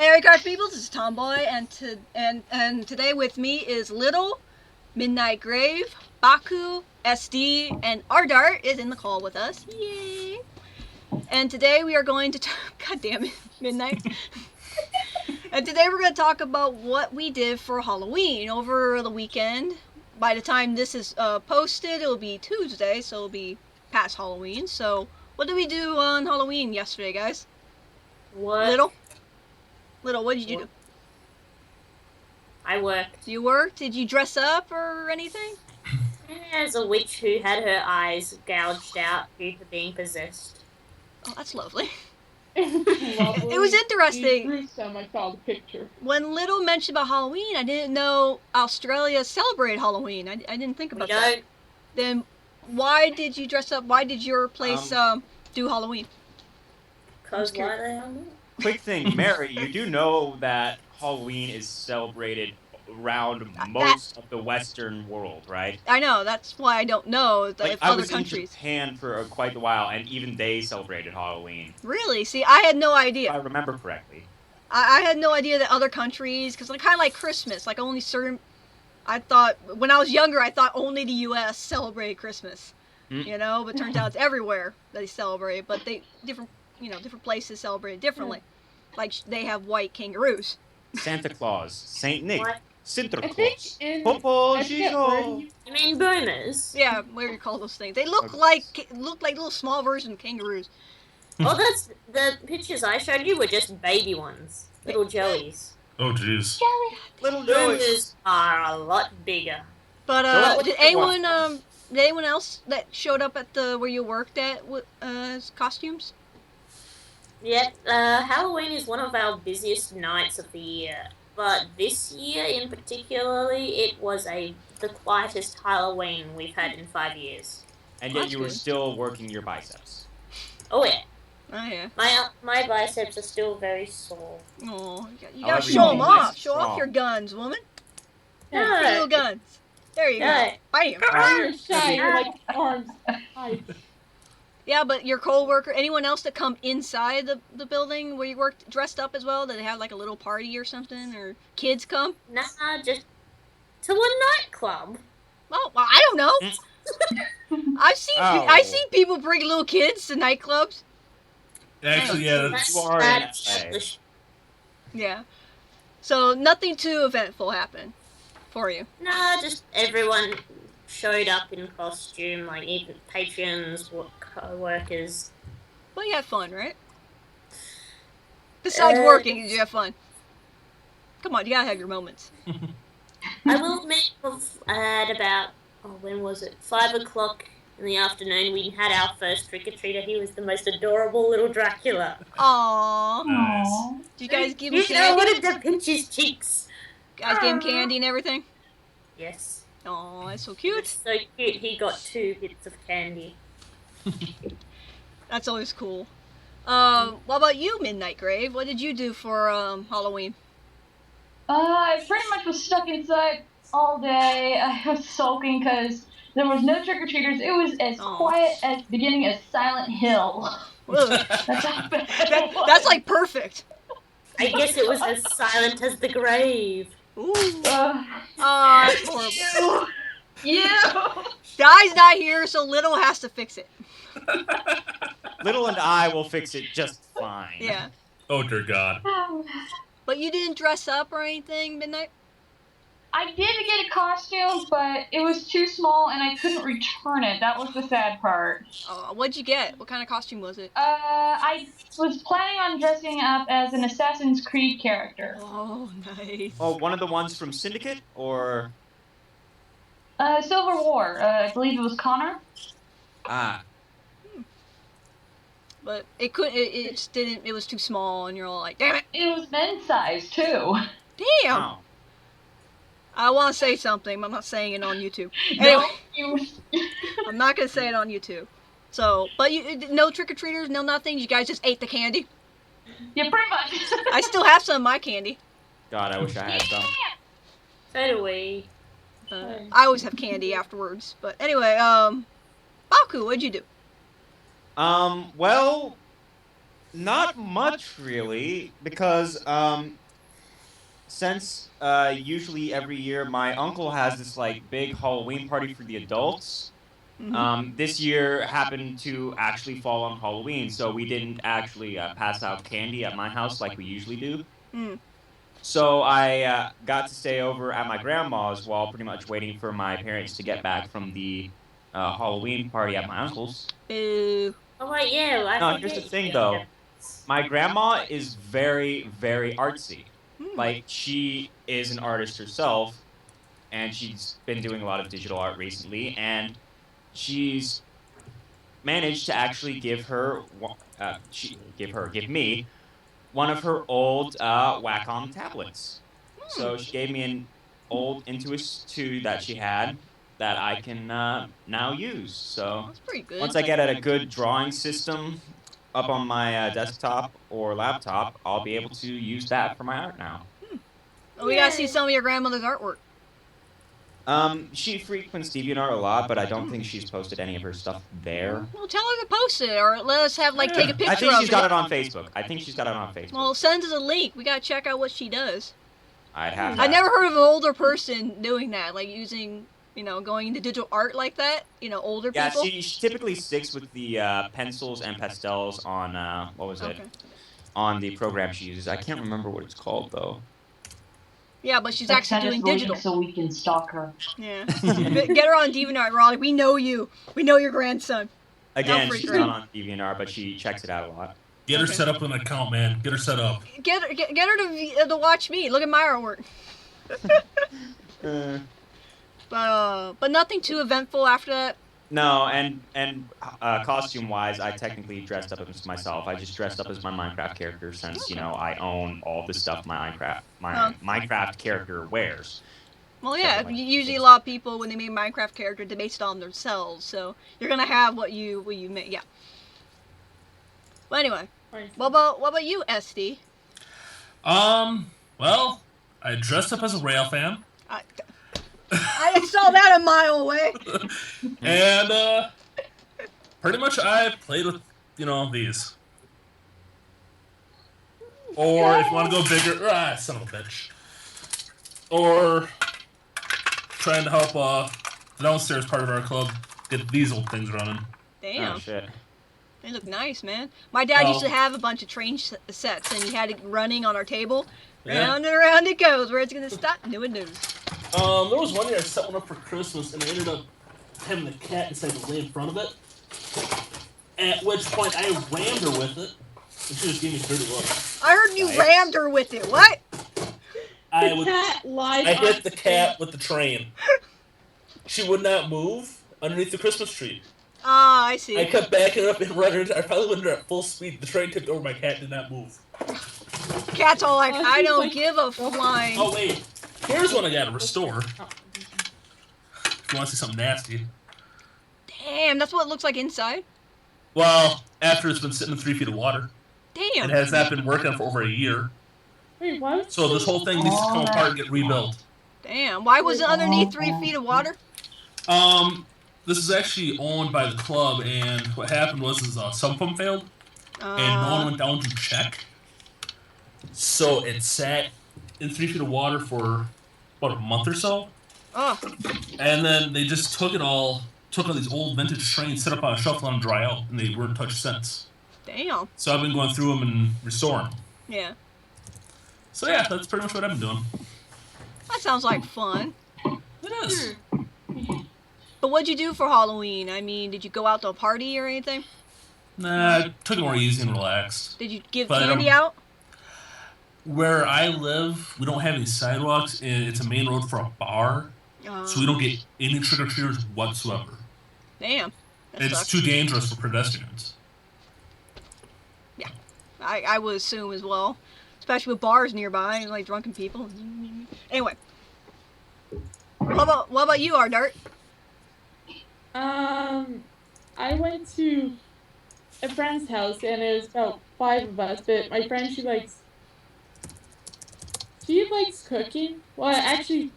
Hey, Crafty people, this is Tomboy, and today with me is Little, MidNightGrave, Baku, SD, and Ardart is in the call with us. Yay! And today we are going to God damn it, Midnight. And today we're going to talk about what we did for Halloween over the weekend. By the time this is posted, it'll be Tuesday, so it'll be past Halloween. So, what did we do on Halloween yesterday, guys? What? Little, what did you do? I worked. You worked? Did you dress up or anything? As a witch who had her eyes gouged out due to being possessed. Oh, that's lovely. Lovely. It was interesting. Gruesome, I saw the picture. When Little mentioned about Halloween, I didn't know Australia celebrated Halloween. I didn't think about that. Then why did you dress up? Why did your place do Halloween? Because why the hell not? Quick thing, Mary, you do know that Halloween is celebrated around most of the Western world, right? I know, that's why I don't know if I other was countries. in Japan for quite a while, and even they celebrated Halloween. Really? See, I had no idea. If I remember correctly. I had no idea that other countries, because kind of like Christmas, like only certain. I thought when I was younger, I thought only the U.S. celebrated Christmas, you know. But turns out it's everywhere that they celebrate. But different places celebrate it differently. Like they have white kangaroos. Santa Claus, Saint Nick, Santa I Claus, think in Popo I forget where Gino. You mean boomers? Yeah, what do you call those things? They look like little small version of kangaroos. Oh, that's the pictures I showed you were just baby ones, little joeys. Oh, jeez. Little Joey. Boomers are a lot bigger. But did anyone else that showed up at the where you worked at costumes? Yep, Halloween is one of our busiest nights of the year, but this year in particularly, it was the quietest Halloween we've had in 5 years. And yet you were still working your biceps. Oh yeah. Oh yeah. My biceps are still very sore. Oh, you gotta show them off. Show off your guns, woman. No. Little guns. There you go. Bam. you're shy, you're like arms. Yeah, but your coworker, anyone else that come inside the building where you worked dressed up as well? Did they have like a little party or something? Or kids come? Nah, just to a nightclub. Oh, well, I don't know. I've seen people bring little kids to nightclubs. Actually, yeah. That's Yeah. So nothing too eventful happened for you. Nah, just everyone showed up in costume, like even patrons, co-workers. But you had fun, right? Besides working, did you have fun? Come on, you gotta have your moments. I will admit, at about, when was it? 5 o'clock in the afternoon, we had our first trick-or-treater. He was the most adorable little Dracula. Aww. Nice. Did you guys give him You candy? wanted to pinch his cheeks. Guys gave him candy and everything? Yes. Aw, that's so It's cute. so cute, he got 2 bits of candy. That's always cool. What about you, MidNightGrave? What did you do for Halloween? I pretty much was stuck inside all day. I was sulking because there was no trick-or-treaters. It was as quiet as the beginning of Silent Hill. That's how bad it was. That's like perfect. I guess it was as silent as the grave. Ooh. That's horrible. Yeah. Guy's not here, so Little has to fix it. Little and I will fix it just fine. Yeah. Oh, dear God. But you didn't dress up or anything, Midnight? I did get a costume, but it was too small and I couldn't return it. That was the sad part. What'd you get? What kind of costume was it? I was planning on dressing up as an Assassin's Creed character. Oh, nice. Oh, one of the ones from Syndicate, or? Civil War. I believe it was Connor. Ah. But it couldn't. It just didn't. It was too small, and you're all like, "Damn it!" It was men's size too. Damn. Wow. I want to say something, but I'm not saying it on YouTube. Anyway, No, I'm not gonna say it on YouTube. So, but no trick-or-treaters, no nothing. You guys just ate the candy. Yeah, pretty much. I still have some of my candy. God, I wish I had some. So do we. I always have candy afterwards. But anyway, Baku, what'd you do? Well, Not much really, because since usually every year my uncle has this like big Halloween party for the adults. This year happened to actually fall on Halloween, so we didn't actually pass out candy at my house like we usually do. Mm. So I got to stay over at my grandma's while pretty much waiting for my parents to get back from the Halloween party at my uncle's. Boo. Oh, right, yeah, I No, forget here's the you thing guys though. have- My grandma is very, very artsy. Hmm. Like, she is an artist herself, and she's been doing a lot of digital art recently, and she's managed to actually give me one of her old Wacom tablets. So she gave me an old Intuos 2 that she had that I can now use. So That's pretty good. once I get at a good drawing system up on my desktop or laptop, I'll be able to use that for my art now. Oh, we gotta see Yay. some of your grandmother's artwork. She frequents DeviantArt a lot, but I don't think she's posted any of her stuff there. Well, tell her to post it, or let us have take a picture I think of she's got it on Facebook. I think she's got it on Facebook. Well, send us a link. We gotta check out what she does. I'd have to I ask never her. heard of an older person doing that, like using, going into digital art like that. Older Yeah, people. she typically sticks with the pencils and pastels on what was it? Okay. On the program she uses. I can't remember what it's called though. Yeah, but she's Next actually time doing just waiting digital. so we can stalk her. Yeah. Get her on DeviantArt, Raleigh. We know you. We know your grandson. Again, freak she's her not out. on DeviantArt, but she checks it out a lot. Get her Okay. set up with an account, man. Get her set up. Get her to watch me. Look at my artwork. But nothing too eventful after that. No, and costume wise, I technically dressed up as myself. I just dressed up as my Minecraft character since I own all the stuff my Minecraft character wears. Well, yeah. Something like Usually, a this. lot of people when they make Minecraft character, they base it on themselves. So you're gonna have what you make. Yeah. But anyway, what about you, SD? Well, I dressed up as a rail fan, I saw that a mile away. and pretty much I played with these. Or if you want to go bigger, son of a bitch. Or trying to help the downstairs part of our club get these old things running. Damn. Oh shit. They look nice, man. My dad used to Oh. have a bunch of train sets, and he had it running on our table. Yeah. Round and around it goes. Where it's gonna stop? No one knows. There was one year I set one up for Christmas, and I ended up having the cat decided to lay in front of it. At which point I rammed her with it, and she just gave me a dirty look. I heard you Nice. rammed her with it. What? I hit the cat with the train. She would not move underneath the Christmas tree. Ah, I see. I kept backing up and running. I probably went at full speed. The train tipped over. My cat did not move. Cat's all like, Oh, I she's don't like- give a flying. Oh wait, here's one I got to restore. If you want to see something nasty. Damn, that's what it looks like inside. Well, after it's been sitting in 3 feet of water, Damn. it has not been working for over a year. Wait, what? So this whole thing needs to come apart and get rebuilt. Damn. Why was it underneath 3 feet of water? This is actually owned by the club, and what happened was a sump pump failed, and no one went down to check. So it sat in 3 feet of water for about a month or so, Oh, and then they just took all these old vintage trains, set up on a shelf, let them dry out, and they weren't touched since. damn. So I've been going through them and restoring them. Yeah. So yeah, that's pretty much what I've been doing. That sounds like fun. It is. But what'd you do for Halloween? I mean, did you go out to a party or anything? Nah, I took it more easy and relaxed. Did you give But, candy out? Where I live, we don't have any sidewalks, and it's a main road for a bar, so we don't get any trick-or-treaters whatsoever. Damn. That It's sucks. too dangerous for pedestrians. I would assume as well. Especially with bars nearby and like drunken people. Anyway. What about you, Ardart? I went to a friend's house and it was about 5 of us, but my friend, she likes cooking. Well, actually,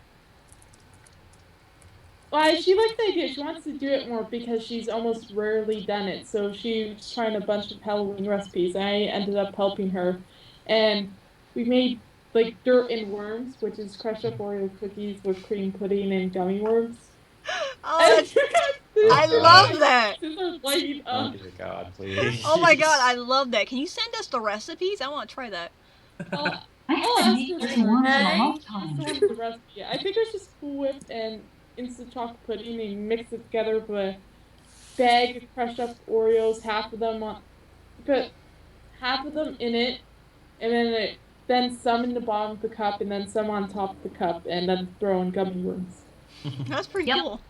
Well, she likes the idea. She wants to do it more because she's almost rarely done it. So she's trying a bunch of Halloween recipes. I ended up helping her. And we made like dirt and worms, which is crushed up Oreo cookies with cream pudding and gummy worms. Oh, And I love that. Light Oh up. dear God, please. Oh my God, I love that. Can you send us the recipes? I want to try that. I'll I ask haven't eaten her dirt and worms in a Hey. long That's time. the one with the recipe. I think it's just Cool Whip and instant chocolate pudding and mix it together with a bag of crushed up Oreos, put half of them in it, and then some in the bottom of the cup, and then some on top of the cup, and then throw in gummy worms. That's pretty Yep. cool.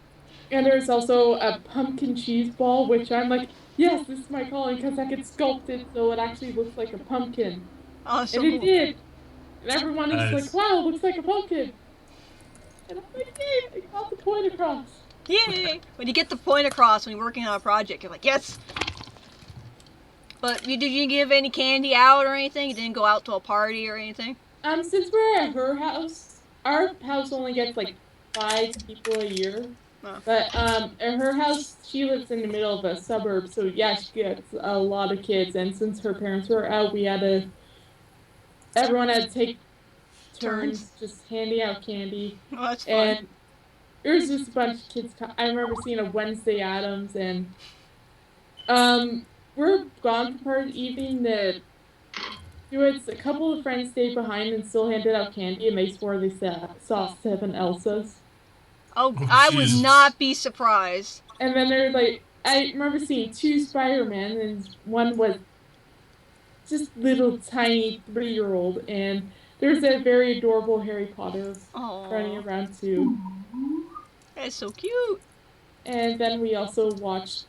And there's also a pumpkin cheese ball, which I'm like, yes, this is my calling, because I could sculpt it so it actually looks like a pumpkin. Oh, that's so And cool. it did. And everyone is Nice. like, wow, it looks like a pumpkin. And I'm like, yay, I got the point across. Yay! When you get the point across when you're working on a project, you're like, yes! But did you give any candy out or anything? You didn't go out to a party or anything? Since we're at her house, our house only gets like 5 people a year. Oh. But at her house, she lives in the middle of a suburb, so yeah, she gets a lot of kids. And since her parents were out, everyone had to take turns just handing out candy. Oh, that's fun. And there was just a bunch of kids. I remember seeing a Wednesday Addams, and we're gone for part of the evening. A couple of friends stayed behind and still handed out candy, and they swore they saw 7 Elsas. Oh, Oh, I would Jesus. not be surprised. And then they're like, I remember seeing 2 Spider-Man, and one was just little tiny 3-year-old, and there's a very adorable Harry Potter running Oh, around too. that's so cute. And then we also watched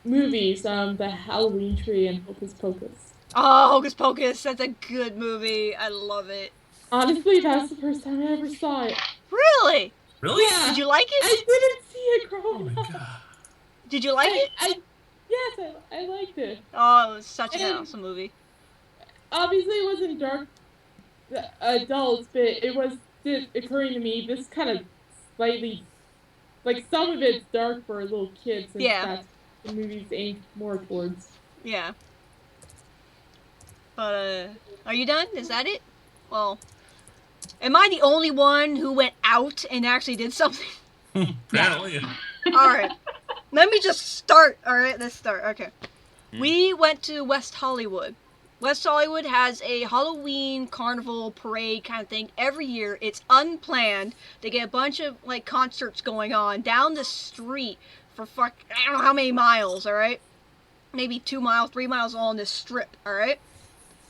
movies, The Halloween Tree and Hocus Pocus. Oh, Hocus Pocus, that's a good movie. I love it. Honestly, that's the first time I ever saw it. Really? Really? Yeah. Did you like it? I didn't see it Oh growing my up. God. Did you like it? Yes, I liked it. Oh, it was such an And- awesome movie. Obviously, it wasn't dark adults, but it was occurring to me, this kind of slightly, like, some of it's dark for little kids, since Yeah. that's the movie's aimed more towards. Yeah. But, are you done? Is that it? Well, am I the only one who went out and actually did something? Apparently. Alright. Let me just start. Alright, let's start. Okay. We went to West Hollywood. West Hollywood has a Halloween carnival parade kind of thing every year. It's unplanned. They get a bunch of like concerts going on down the street for I don't know how many miles, alright? Maybe 2 miles, 3 miles along this strip, alright?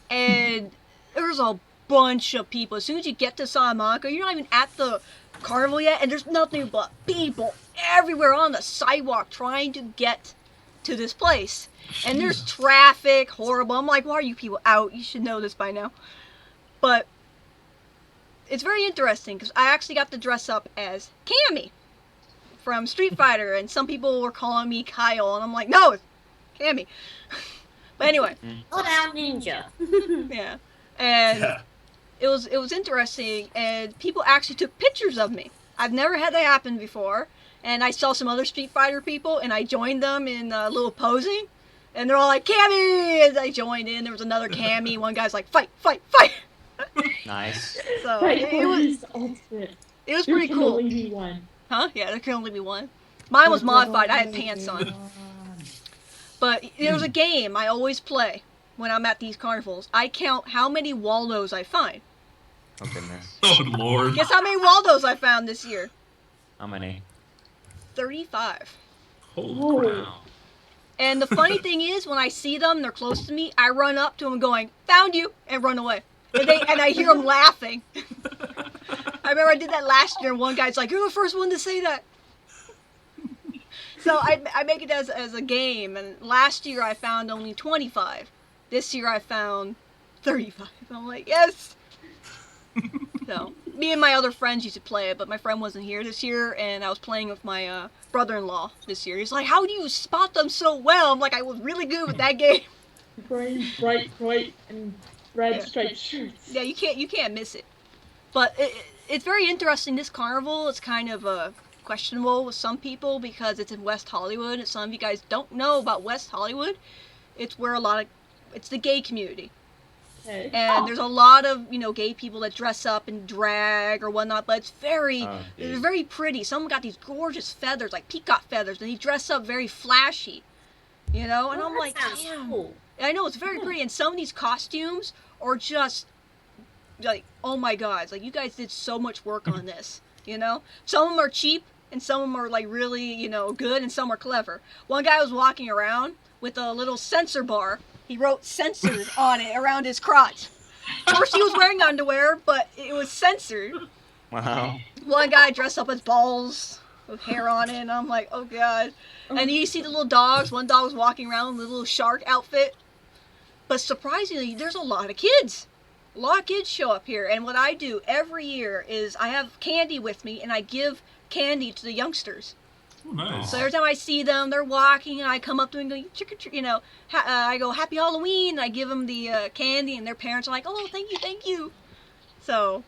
And there's a bunch of people. As soon as you get to Santa Monica, you're not even at the carnival yet, and there's nothing but people everywhere on the sidewalk trying to get to this place. And there's traffic, horrible. I'm like, why are you people out? You should know this by now. But it's very interesting because I actually got to dress up as Cammy from Street Fighter, and some people were calling me Kyle, and I'm like, no, it's Cammy. But anyway, Not our ninja. yeah, and Yeah. it was interesting, and people actually took pictures of me. I've never had that happen before, and I saw some other Street Fighter people, and I joined them in a little posing, and they're all like, Cammy! And I joined in, there was another Cammy, one guy's like, fight, fight, fight! Nice. So, Right, it was ultimate. pretty There can cool. only be one. Huh? Yeah, there can only be one. Mine was modified, I had pants on. But there's a game I always play when I'm at these carnivals. I count how many Waldos I find. Oh goodness. Oh Lord. Guess how many Waldos I found this year? How many? 35. Holy crap. And the funny thing is, when I see them, they're close to me, I run up to them going, found you, and run away. And I hear them laughing. I remember I did that last year, and one guy's like, you're the first one to say that. So I make it as a game, and last year I found only 25. This year I found 35. I'm like, yes! So, me and my other friends used to play it, but my friend wasn't here this year, and I was playing with my brother-in-law this year. He's like, how do you spot them so well? I'm like, I was really good with that game. Wearing bright white and red Yeah. striped shirts. Yeah, you can't miss it. But it's very interesting. This carnival is kind of questionable with some people because it's in West Hollywood, and some of you guys don't know about West Hollywood. It's where it's the gay community. Okay. And there's a lot of, gay people that dress up in drag or whatnot, but it's very pretty. Some got these gorgeous feathers, like peacock feathers, and they dress up very flashy, and I'm like, damn. Cool. I know, it's very pretty, and some of these costumes are just, like, oh my god, it's like, you guys did so much work on this, Some of them are cheap, and some of them are, like, really, good, and some are clever. One guy was walking around with a little censor bar. He wrote censored on it around his crotch. Of course, he was wearing underwear, but it was censored. Wow. One guy dressed up as balls with hair on it, and I'm like, oh god. And you see the little dogs. One dog was walking around with a little shark outfit. But surprisingly, there's a lot of kids. A lot of kids show up here. And what I do every year is I have candy with me, and I give candy to the youngsters. Oh, nice. So every time I see them, they're walking, and I come up to them and go, trick or treat, I go, Happy Halloween, and I give them the candy, and their parents are like, oh, thank you. So,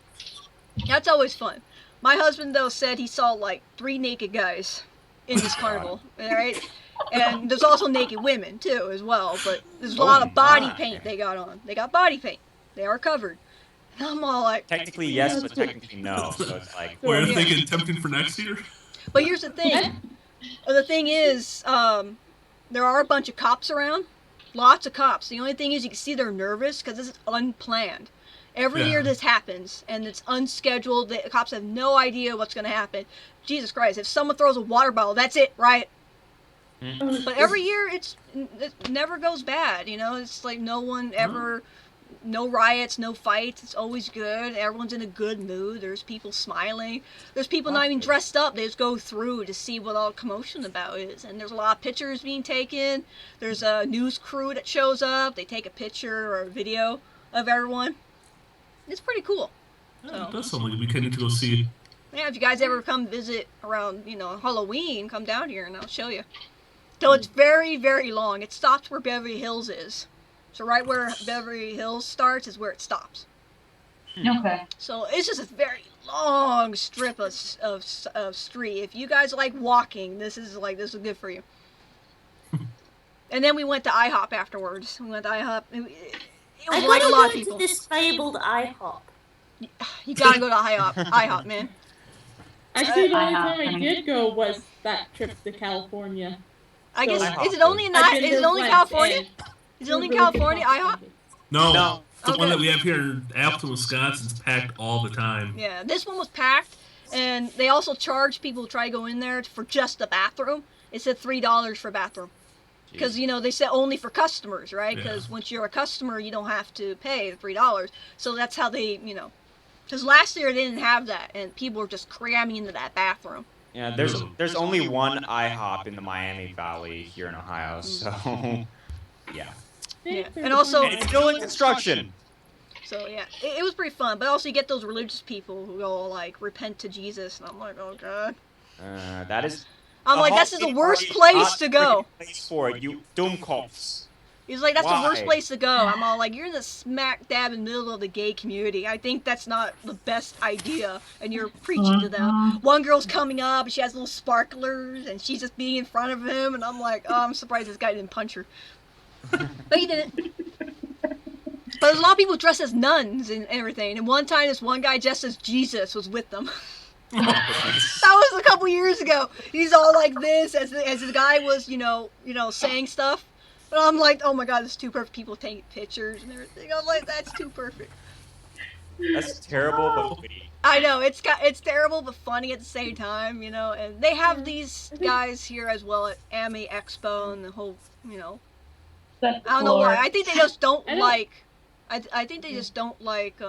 that's always fun. My husband, though, said he saw, like, 3 naked guys in this carnival, alright? And there's also naked women, too, as well, but there's a lot of body paint they got on. They got body paint. They are covered. And I'm all like... Technically yes, but technically no, so it's like... We're thinking tempting for next year? But here's the thing. The thing is, there are a bunch of cops around. Lots of cops. The only thing is you can see they're nervous because this is unplanned. Every year this happens, and it's unscheduled. The cops have no idea what's going to happen. Jesus Christ, if someone throws a water bottle, that's it, right? But every year, it never goes bad, It's like no one ever... No riots, no fights. It's always good. Everyone's in a good mood. There's people smiling. There's people not even dressed up. They just go through to see what all the commotion about is. And there's a lot of pictures being taken. There's a news crew that shows up. They take a picture or a video of everyone. It's pretty cool. Yeah, it does sound like we kind of need to go see. Yeah, if you guys ever come visit around, Halloween, come down here and I'll show you. So it's very, very long. It stops where Beverly Hills is. So right where Beverly Hills starts is where it stops. Okay. So it's just a very long strip of street. If you guys like walking, this is good for you. And then we went to IHOP afterwards. We went to IHOP. It was like a lot of people. This fabled IHOP. You gotta go to IHOP, man. Actually, the only time I did go was that trip to California. I guess is it only California? Is it only in California, IHOP? No. The one that we have here in Appleton, Wisconsin is packed all the time. Yeah, this one was packed, and they also charge people to try to go in there for just the bathroom. It said $3 for bathroom. Because, they said only for customers, right? Because once you're a customer, you don't have to pay the $3. So that's how they, Because last year they didn't have that, and people were just cramming into that bathroom. Yeah, there's only one IHOP in the Miami Valley here in Ohio, so... Yeah. And also... And it's still in construction! So, yeah, it was pretty fun. But also you get those religious people who go, like, repent to Jesus, and I'm like, oh, God. That is... I'm like, this is the worst place to go. Place for it, you dummkopfs. He's like, that's the worst place to go. I'm all like, you're in the smack dab in the middle of the gay community. I think that's not the best idea, and you're preaching to them. One girl's coming up, and she has little sparklers, and she's just being in front of him, and I'm like, oh, I'm surprised this guy didn't punch her. But he didn't. But there's a lot of people dressed as nuns and everything, and one time this one guy dressed as Jesus was with them. That was a couple years ago. He's all like this, as the guy was, saying stuff. But I'm like, oh my god, this is too perfect. People taking pictures and everything. I'm like, that's too perfect. That's terrible, but witty. I know, it's terrible but funny at the same time, and they have these guys here as well at Anime Expo and the whole, I don't know why. I think they just don't like, I think they just don't like,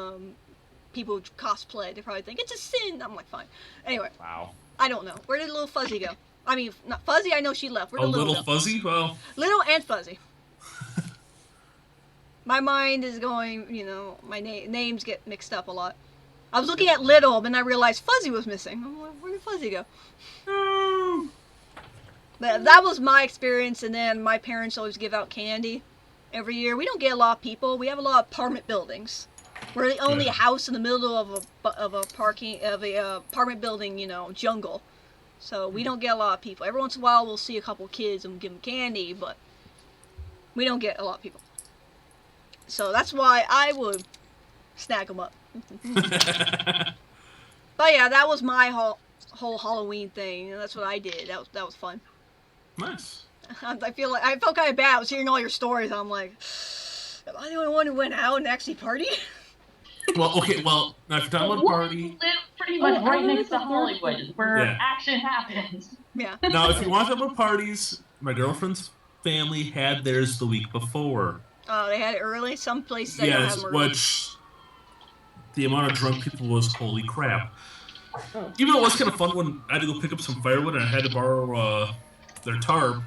people who cosplay. They probably think it's a sin. I'm like, fine. Anyway. Wow. I don't know. Where did little Fuzzy go? I mean, not Fuzzy, I know she left. Where did Little Fuzzy? Well... Little and Fuzzy. My mind is going, my names get mixed up a lot. I was looking at Little, but then I realized Fuzzy was missing. I'm like, where did Fuzzy go? But that was my experience, and then my parents always give out candy every year. We don't get a lot of people. We have a lot of apartment buildings. We're the only house in the middle of a apartment building, jungle. So we don't get a lot of people. Every once in a while we'll see a couple kids and give them candy, but we don't get a lot of people. So that's why I would snag them up. But yeah, that was my whole Halloween thing, and that's what I did. That was fun. Nice. I felt kind of bad. I was hearing all your stories. I'm like, am I the only one who went out and actually partied? Well, okay. Well, now if you're talking about party, We live pretty much right next to Hollywood, where action happens. Yeah. Now, if you want to talk about parties, my girlfriend's family had theirs the week before. Oh, they had it early. Some places they don't have them early. Which the amount of drunk people was holy crap. Oh. Even though it was kind of fun when I had to go pick up some firewood and I had to borrow their tarp.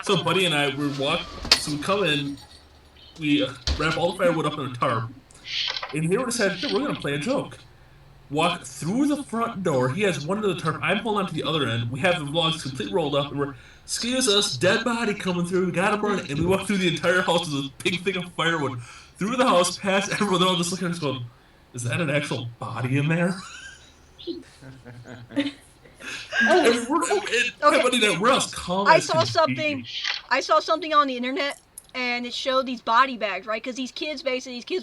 So Buddy and I we come in, we wrap all the firewood up in a tarp, and they decided we're gonna play a joke. Walk through the front door. He has one end of the tarp. I'm holding on to the other end. We have the logs completely rolled up, and we're, excuse us, dead body coming through. We gotta burn it. And we walk through the entire house with a big thing of firewood. Through the house, past everyone. They're all just looking at us going, is that an actual body in there? I saw something on the internet, and it showed these body bags, right? Because these kids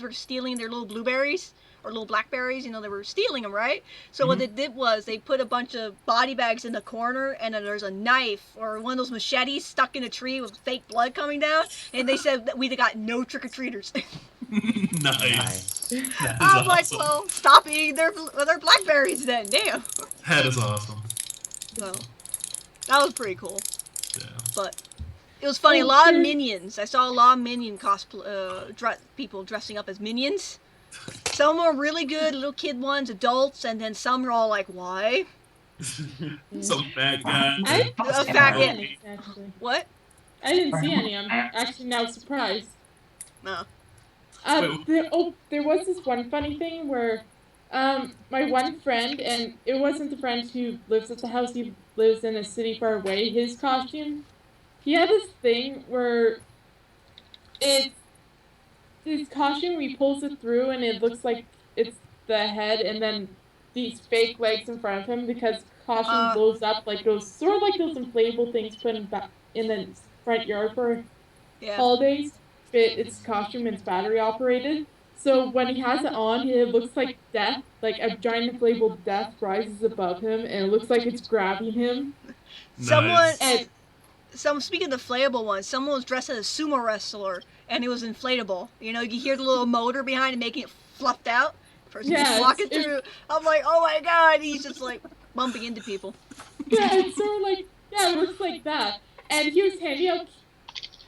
were stealing their little blueberries or little blackberries. You know, they were stealing them, right? So what they did was they put a bunch of body bags in the corner, and then there's a knife or one of those machetes stuck in a tree with fake blood coming down, and they said that we got no trick-or-treaters. Nice. I'm like, well, stop eating their blackberries then. Damn. That is awesome. So that was pretty cool. Yeah. But it was funny. A lot of minions. I saw a lot of minion people dressing up as minions. Some were really good, little kid ones, adults, and then some were all like, why? Some fat guy. A fat guy. What? I didn't see any. I'm actually now surprised. No. There was this one funny thing where my one friend, and it wasn't the friend who lives at the house, he lives in a city far away, his costume, he had this thing where it's his costume, he pulls it through and it looks like it's the head and then these fake legs in front of him because costume blows up like those, sort of like those inflatable things put in the front yard for holidays. It's costume and it's battery operated. So when he has it on, it looks like death, like a giant inflatable death rises above him, and it looks like it's grabbing him. Nice. Speaking of the inflatable ones, someone was dressed as a sumo wrestler, and it was inflatable. You know, you hear the little motor behind it making it fluffed out. Person just walking through. I'm like, oh my god, he's just like bumping into people. Yeah, it's sort of like, it looks like that. And he was handing out.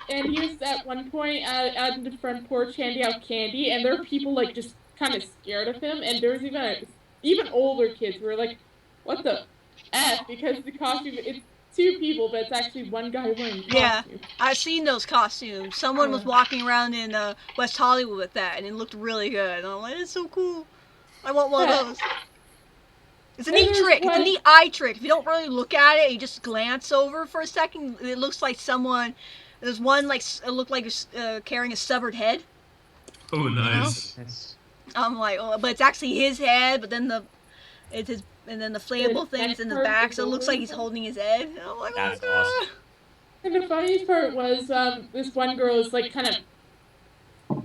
And he was at one point out in the front porch handing out candy, and there were people like just kind of scared of him, and there was even older kids who were like, "What the f?" Because the costume, it's two people, but it's actually one guy wearing costume. Yeah, I've seen those costumes. Someone was walking around in West Hollywood with that, and it looked really good. And I'm like, it's so cool. I want one of those. It's a neat trick. It's a neat eye trick. If you don't really look at it, you just glance over for a second, it looks like someone. There's one like it looked like carrying a severed head. Oh, nice. You know? I'm like, oh, but it's actually his head. But then the inflatable thing's in the back, so it looks like he's holding his head. And I'm like, that's awesome. And the funniest part was this one girl is like kind of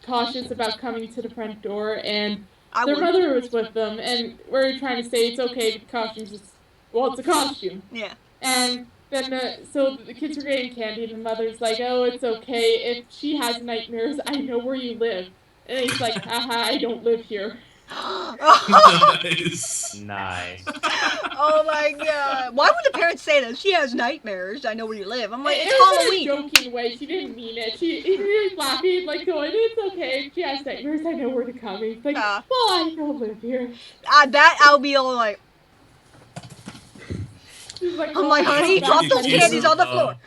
cautious about coming to the front door, and their mother was with them, and we're trying to say it's okay. The costume's just it's a costume. Yeah. And then so the kids were getting candy, and the mother's like, oh, it's okay. If she has nightmares, I know where you live. And he's like, haha, I don't live here. Nice. Nice. Oh my god. Why would the parents say that? She has nightmares, I know where you live. I'm like, it's Halloween. In a joking way. She didn't mean it. He was laughing, like going, it's okay. If she has nightmares, I know where to come. He's like, well, I don't live here. I'll be all like... Like, I'm like, honey, drop those candies on the floor.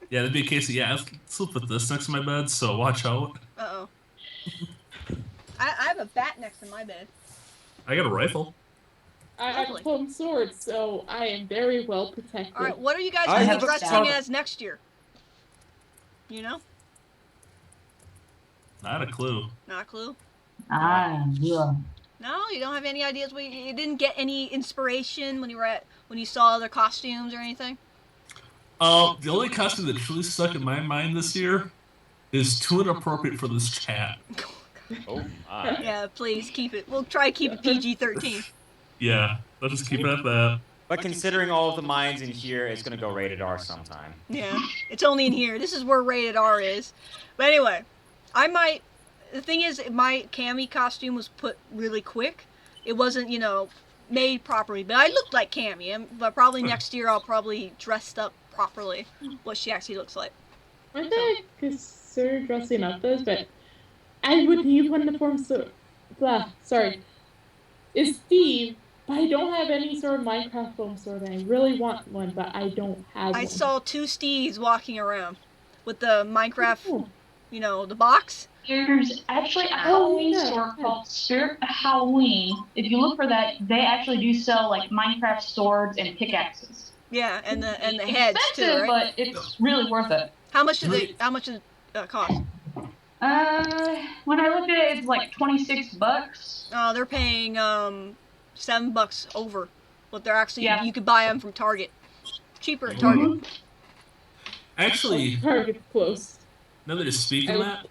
Yeah, that'd be a case of, let's sleep with this next to my bed, so watch out. Uh-oh. I have a bat next to my bed. I got a rifle. I have a plum sword, so I am very well protected. Alright, what are you guys going to be dressing as next year? You know? Not a clue. Not a clue? Yeah. No, you don't have any ideas. You didn't get any inspiration when you saw other costumes or anything. The only costume that truly stuck in my mind this year is too inappropriate for this chat. Oh my. Yeah, please keep it. We'll try to keep it PG-13. Yeah, let's just keep it at that. But considering all of the minds in here, it's gonna go rated R sometime. Yeah, it's only in here. This is where rated R is. But anyway, the thing is, my Cammy costume was put really quick. It wasn't, made properly. But I looked like Cammy. But probably next year I'll probably dressed up properly what she actually looks like. I think I consider dressing up as, but I would need one to form is Steve, but I don't have any sort of Minecraft foam sword, and I really want one, but I don't have one. I saw 2 Steves walking around with the Minecraft, the box. There's actually a Halloween store called Spirit Halloween. If you look for that, they actually do sell like Minecraft swords and pickaxes. Yeah, and the heads too, right? But it's really worth it. How much does it cost? When I looked at it, it's like $26. Oh, they're paying $7 over. But they're actually you could buy them from Target, cheaper at Target. Actually, Target close. now that you're speaking of that,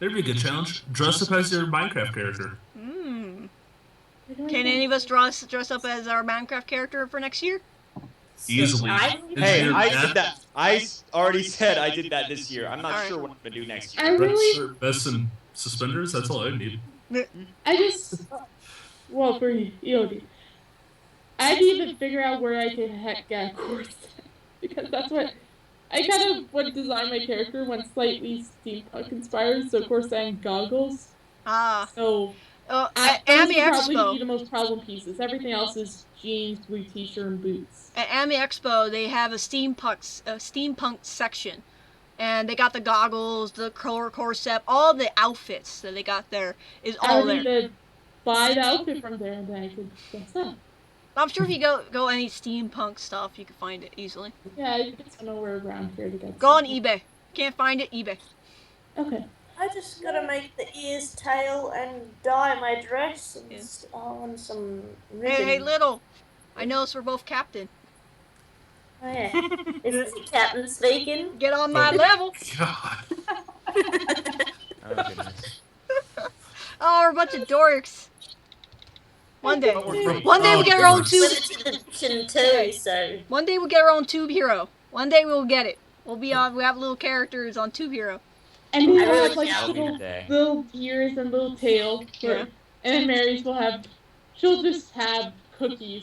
there'd be a good challenge. Dress up as your Minecraft character. Can any of us dress up as our Minecraft character for next year? Easily. Hey, I did that. I already said I did that this year. I'm not sure what I'm gonna do next year. Red shirt, vest, and suspenders. That's all I need. I just, well, for EOD, I need to figure out where I can get a course because that's what I kind of would design my character when slightly steampunk inspired. So of course and goggles. So. At Those AMI would probably Expo, be the most problem pieces. Everything else is jeans, blue t-shirt, and boots. At AMI Expo, they have a steampunk section, and they got the goggles, the corset, all the outfits that they got there is all there. I need to buy the outfit from there, and then I could dress up. I'm sure if you go any steampunk stuff, you can find it easily. Yeah, I just don't know where around here to get. Go on eBay. Can't find it, eBay. Okay. I just gotta make the ears tail and dye my dress and on some ribbon. Hey, Little. I noticed we're both captain. Oh yeah. This is the captain speaking. Get on my level. God. Oh, goodness. Oh, we're a bunch of dorks. One day we'll get our own tube. One day we'll get our own tube hero. One day we'll get it. We have little characters on Tube Hero. And we have like little ears and little tail. Yeah. And Mary's she'll just have cookies.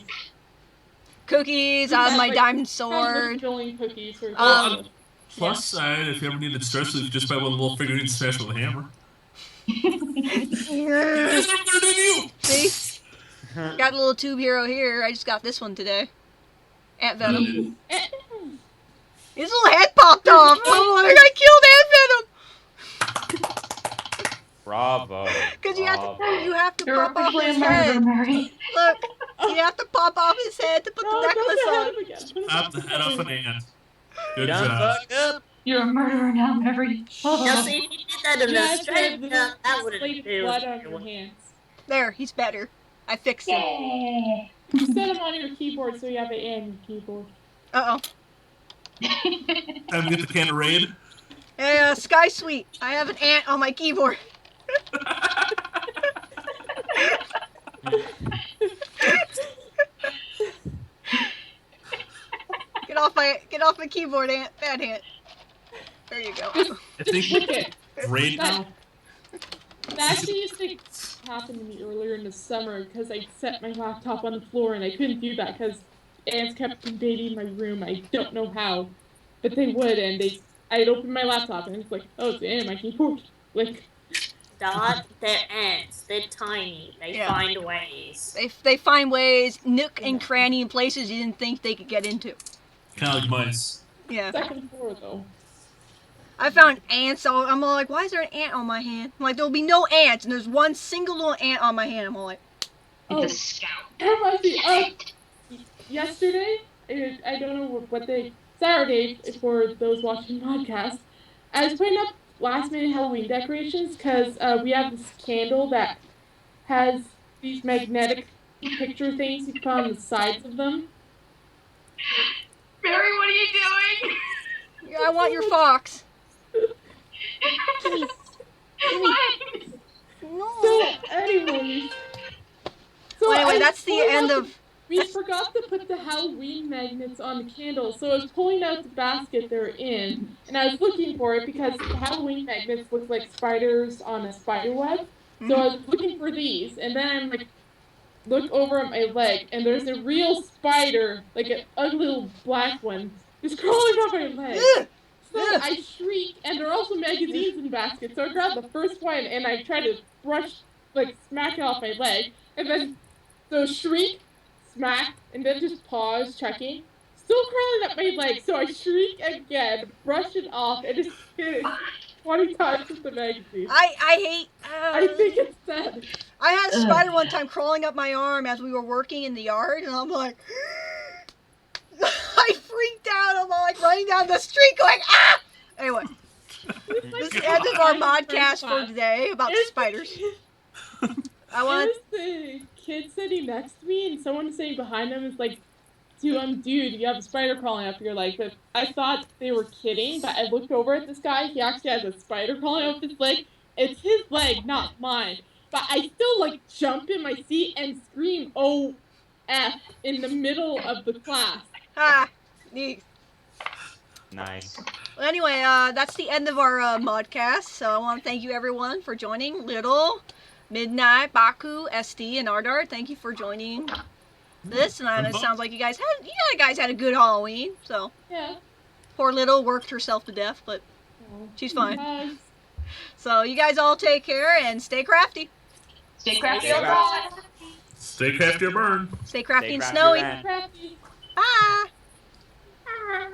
Cookies, I have my diamond sword. Cookies for plus side, if you ever need to stress it, just buy one little figurine smash with a hammer. See? Got a little Tube Hero here. I just got this one today. Ant Venom. His little head popped off. Oh, I killed Ant Venom. Bravo. Because you have to You're pop off his murder, head. Mary. Look, you have to pop off his head to put the necklace on. Pop the head off an ant. Good Done job. fucked up. You're a murderer now, Mary. Now see, if you did that in a straight up, that would have blood on your hands. There, he's better. I fixed him. Yay! Set him on your keyboard so you have an ant on your keyboard. Uh-oh. Time to get the can of raid. Hey, Sky Sweet, I have an ant on my keyboard. Get off my keyboard, ant. Bad ant. There you go. I think raid now. That actually used to happen to me earlier in the summer because I set my laptop on the floor and I couldn't do that because ants kept invading my room. I don't know how, but they would, and I'd open my laptop and it's like, oh, it's an ant on my keyboard. Like, Dot, they're ants. They're tiny. They find ways. They find ways, nook and cranny in places you didn't think they could get into. Kind of like mice. Yeah. Second floor though. I found ants, so I'm all like, why is there an ant on my hand? I'm like, there'll be no ants, and there's one single little ant on my hand. I'm all like, It's a scout. That reminds me, yesterday, I don't know what day, Saturday, for those watching Modcast, I was putting up last minute Halloween decorations because we have this candle that has these magnetic picture things you put on the sides of them. Barry, what are you doing? Yeah, I want your fox. Gimme. Fine. No. So, anyways. Well, anyway, I that's the pulled end out of. We forgot to put the Halloween magnets on the candles, so I was pulling out the basket they're in, and I was looking for it because Halloween magnets look like spiders on a spider web. So I was looking for these, and then I'm like, look over at my leg, and there's a real spider, like an ugly little black one, just crawling up my leg. So I shriek, and there are also magazines in the basket, so I grab the first one, and I try to smack it off my leg, and then, so shriek, smack, and then just pause, checking. Still crawling up my leg, so I shriek again, brush it off, and just hit it 20 times with the magazine. I hate. I think it's dead. I had a spider one time crawling up my arm as we were working in the yard, and I'm like, I freaked out. I'm like running down the street, going ah. Anyway, this is the end of our Modcast for today about spiders. I want. It was the kid sitting next to me, and someone sitting behind him is like, dude, you have a spider crawling up your leg. But I thought they were kidding, but I looked over at this guy. He actually has a spider crawling up his leg. It's his leg, not mine. But I still jump in my seat and scream OF in the middle of the class. Ah, neat. Nice. Well, anyway, that's the end of our Modcast. So I want to thank you everyone for joining. Little, Midnight, Baku, SD, and Ardart. Thank you for joining this. And it sounds like you guys had a good Halloween. So yeah. Poor Little worked herself to death, but she's fine. Nice. So you guys all take care and stay crafty. Stay crafty Stay outside. Stay crafty or burn. Stay crafty and crafty snowy. around. Crafty. Bye. Ah.